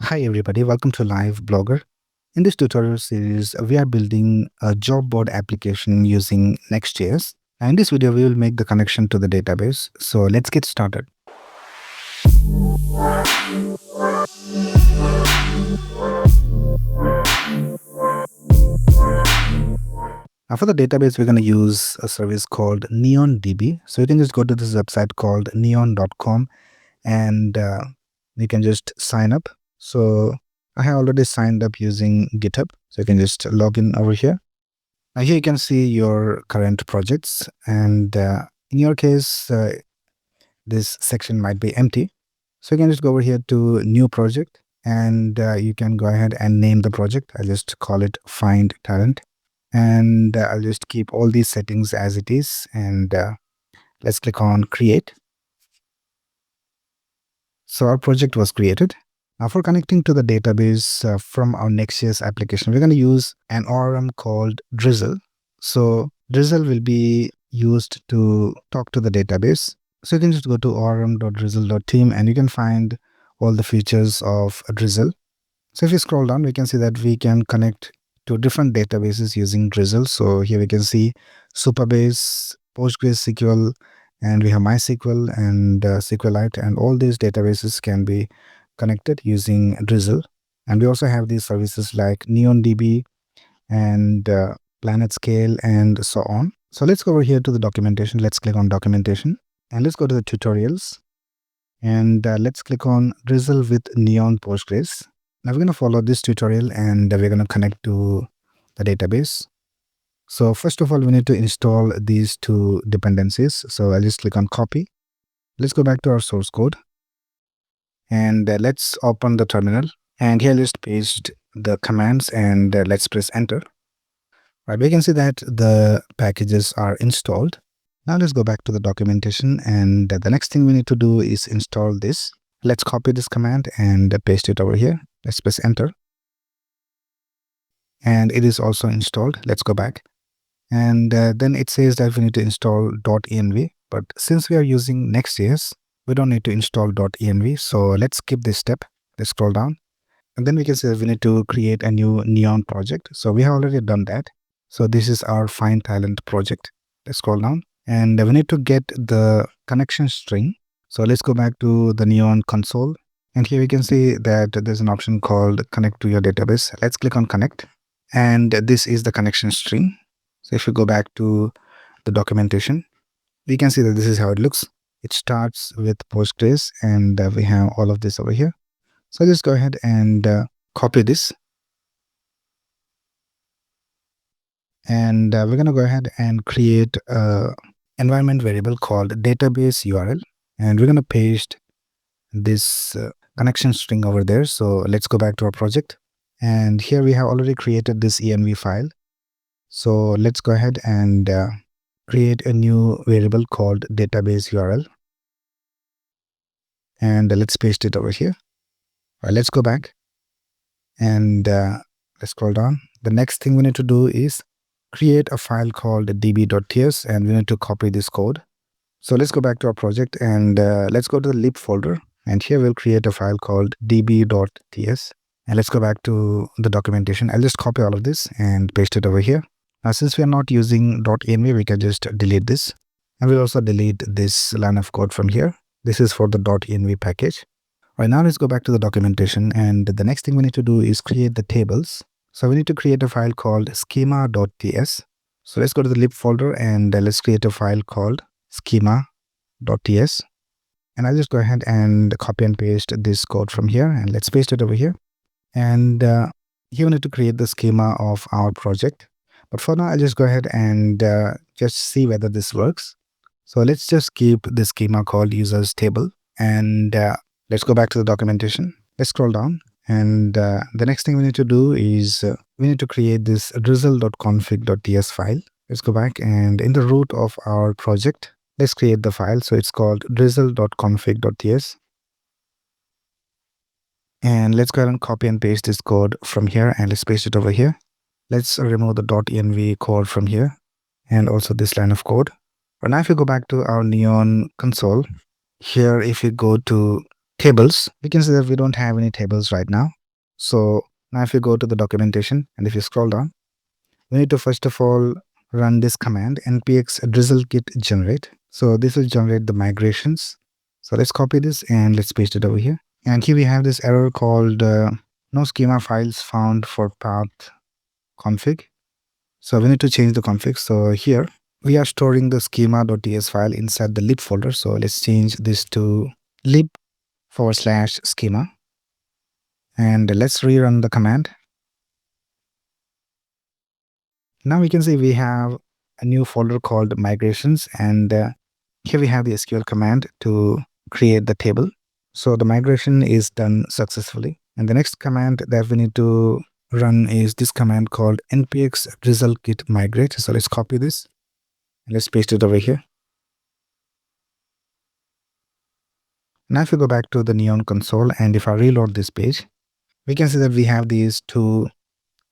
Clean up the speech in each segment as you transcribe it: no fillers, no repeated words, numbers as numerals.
Hi everybody, welcome to Live Blogger. In this tutorial series, we are building a job board application using Next.js. And in this video, we will make the connection to the database. So let's get started. Now for the database, we're going to use a service called NeonDB. So you can just go to this website called neon.com and you can just sign up. So I have already signed up using GitHub. So you can just log in over here. Now here you can see your current projects, and in your case, this section might be empty. So you can just go over here to new project, and you can go ahead and name the project. I'll just call it Find Talent, and I'll just keep all these settings as it is, and let's click on Create. So our project was created. Now for connecting to the database from our Nextjs application, we're going to use an ORM called Drizzle. So Drizzle will be used to talk to the database. So you can just go to orm.drizzle.team and you can find all the features of Drizzle. So if you scroll down, we can see that we can connect to different databases using Drizzle. So here we can see Supabase, PostgreSQL, and we have MySQL and SQLite, and all these databases can be connected using Drizzle. And we also have these services like NeonDB and PlanetScale and so on. So let's go over here to the documentation. Let's click on documentation and let's go to the tutorials, and let's click on Drizzle with Neon Postgres. Now we're going to follow this tutorial and we're going to connect to the database. So first of all, we need to install these two dependencies. So I'll just click on copy. Let's go back to our source code and let's open the terminal, and here let's paste the commands and let's press enter. Right, we can see that the packages are installed. Now let's go back to the documentation, and the next thing we need to do is install this. Let's copy this command and paste it over here. Let's press enter. And it is also installed. Let's go back. And then it says that we need to install .env. But since we are using Nextjs, we don't need to install .env. So let's skip this step. Let's scroll down. And then we can see that we need to create a new Neon project. So we have already done that. So this is our Find Talent project. Let's scroll down. And we need to get the connection string. So let's go back to the Neon console. And here we can see that there's an option called Connect to your database. Let's click on Connect. And this is the connection string. So if you go back to the documentation, we can see that this is how it looks. It starts with Postgres, and we have all of this over here. So just go ahead and copy this. And we're going to go ahead and create an environment variable called database URL. And we're going to paste this connection string over there. So let's go back to our project. And here we have already created this env file. So let's go ahead and create a new variable called database URL. And let's paste it over here. All right, let's go back and let's scroll down. The next thing we need to do is create a file called db.ts, and we need to copy this code. So let's go back to our project and let's go to the lib folder. And here we'll create a file called db.ts. And let's go back to the documentation. I'll just copy all of this and paste it over here. Now, since we are not using .env, we can just delete this. And we'll also delete this line of code from here. This is for the .env package. All right, now let's go back to the documentation. And the next thing we need to do is create the tables. So we need to create a file called schema.ts. So let's go to the lib folder and let's create a file called schema.ts. And I'll just go ahead and copy and paste this code from here, and let's paste it over here. And here we need to create the schema of our project. But for now, I'll just go ahead and just see whether this works. So let's just keep the schema called users table. And let's go back to the documentation. Let's scroll down. And the next thing we need to do is we need to create this drizzle.config.ts file. Let's go back, and in the root of our project, let's create the file. So it's called drizzle.config.ts. And let's go ahead and copy and paste this code from here, and let's paste it over here. Let's remove the .env code from here and also this line of code. But now if you go back to our Neon console, here if you go to tables, we can see that we don't have any tables right now. So now if you go to the documentation and if you scroll down, we need to first of all run this command npx drizzle git generate. So this will generate the migrations. So let's copy this and let's paste it over here. And here we have this error called no schema files found for path config. So we need to change the config. So here we are storing the schema.ts file inside the lib folder. So let's change this to lib/schema and let's rerun the command. Now we can see we have a new folder called migrations, and here we have the SQL command to create the table. So the migration is done successfully. And the next command that we need to run is this command called npx drizzle git migrate. So let's copy this and let's paste it over here. Now if we go back to the Neon console and if I reload this page, we can see that we have these two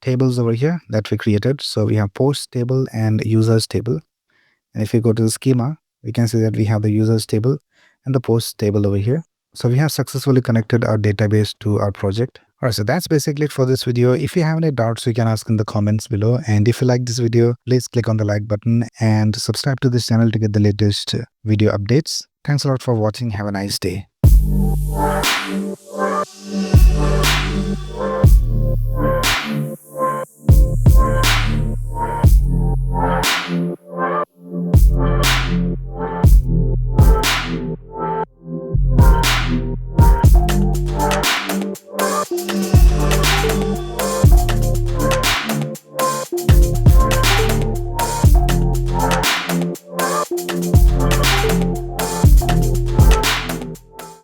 tables over here that we created. So we have post table and users table. And if we go to the schema, we can see that we have the users table and the post table over here. So we have successfully connected our database to our project. All right, so that's basically it for this video. If you have any doubts, you can ask in the comments below. And if you like this video, please click on the like button and subscribe to this channel to get the latest video updates. Thanks a lot for watching. Have a nice day.